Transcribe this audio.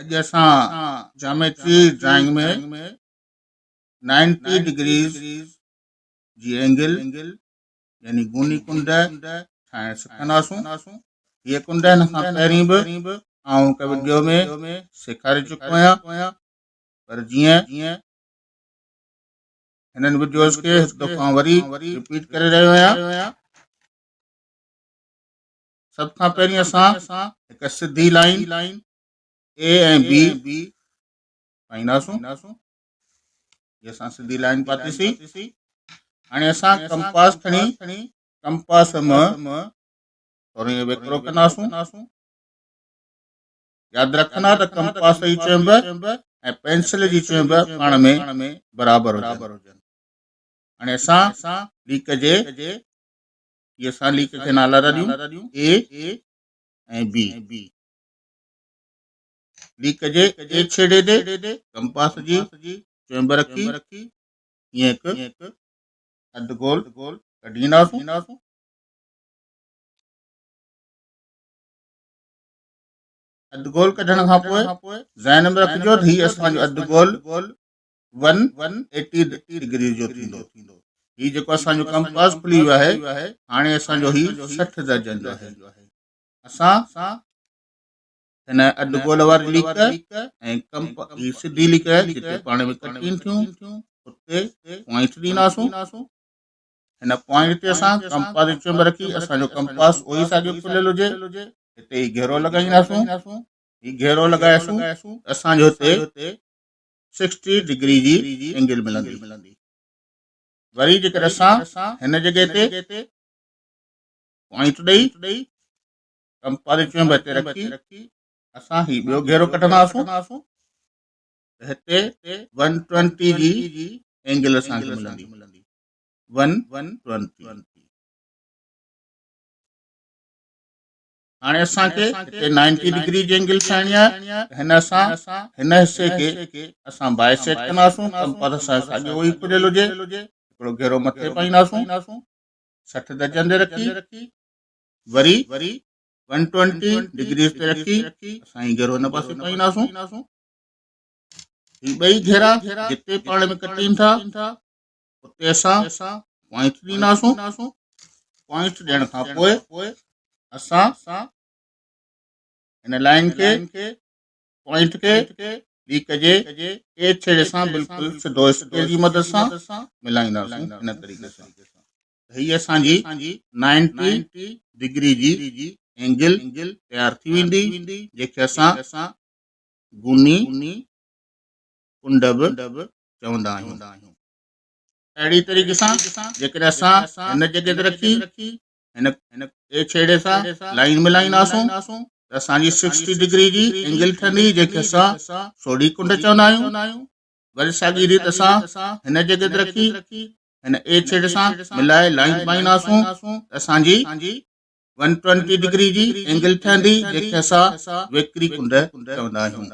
अॼु असां geometry drawing में 90 डिग्रीज़ जी एंगल यानी गूनी कुंड ठाहिणु सिखंदासूं। हीअ कुंड हिन खां पहिरीं बि आउं हिकु वीडियो में सेखारे चुको आहियां, पर जीअं हिननि वीडियोज़ खे हिकु दफ़ा वरी रिपीट करे रहियो आहियां। सभ खां पहिरीं असां हिकु सिधी लाइन ए ऐं बी पाईंदासूं। ये असां सिधी लाइन पातीसीं। हाणे असां कंपास खणी कंपास मां थोरो इहो वेकिरो कंदासूं। यादि रखंदा त कंपास जी चुंब ऐं पेंसिल जी चुंब पाण में बराबरि हुजनि। हाणे असां लीक जे इहे असां लीक खे नाला था ॾियूं ए ऐं बी। लीक जे ए छेड़े ते कंपास जी चुंब रखी ईअं हिकु अधु गोल कढी ईंदासूं। अधु गोल कढण खां पोइ ज़हन में रखिजो त हीउ असांजो अधु गोल 180 डिग्री जो थींदो। हीउ जेको असांजो कंपास खुली वियो आहे, हाणे असांजो हीउ 60 दर्जन जो आहे। असां हिन अधु गोल वारी लीक ऐं हीउ सिधी लीक जिते पाण में कटियूं थियूं उते पॉइंट ॾींदासूं। हिन पॉइंट ते असां कंपास जी चुंब रखी असांजो कंपास ओही साॻियो खुलियल हुजे हिते ही घेरो लॻाईंदासूं। ही घेरो लॻाइसूं असांजो हिते 60 डिग्री जी एंगल मिलंदी। वरी जेकर असां हिन जॻह ते पॉइंट ॾेई कंपास जी चुंब हिते रखी असां ही ॿियो घेरो कढंदासूं। हिते 120 जी एंगल असांखे मिलंदी। 120। हाणे असांखे हिते 90 डिग्री जी एंगल ठाहिणी आहे। हिन हिस्से खे असां बाइसेट कंदासूं। कंपास असांजो साॻियो ई खुलियल हुजे, हिकिड़ो घेरो मथे पाईंदासूं 60 दर्जन ते रखी वरी 120 डिग्री ते रखी असां ही घेरो हिन पासे पाईंदासूं। ही ॿई घेरा जिते पाण में कटीनि था उते असां पॉइंट ॾींदासूं। पॉइंट ॾियण खां पोइ असां हिन लाइन खे पॉइंट खे लीक जे ए छेड़े सां बिल्कुलु सिधो स्केल जी मदद सां मिलाईंदासीं। हिन तरीक़े सां हीअ असांजी 90 डिग्री जी एंगल तयारु थी वेंदी, जंहिंखे असां गूनी कुंड बि चवंदा आहियूं। अहिड़ी तरीक़े सां जेकर असां हिन जॻह ते रखी हिन ए छेड़े सां लाइन मिलाईंदासूं त असांजी 60 डिग्री जी एंगल ठहंदी, जंहिंखे असां सोढ़ी कुंड चवंदा आहियूं। वरी साॻी रीति असां हिन जॻह ते रखी हिन ए छेड़े सां मिलाए लाइन पाईंदासूं त असांजी 120 डिग्री जी एंगल ठहंदी, जंहिंखे असां वेकरी कुंड चवंदा आहियूं।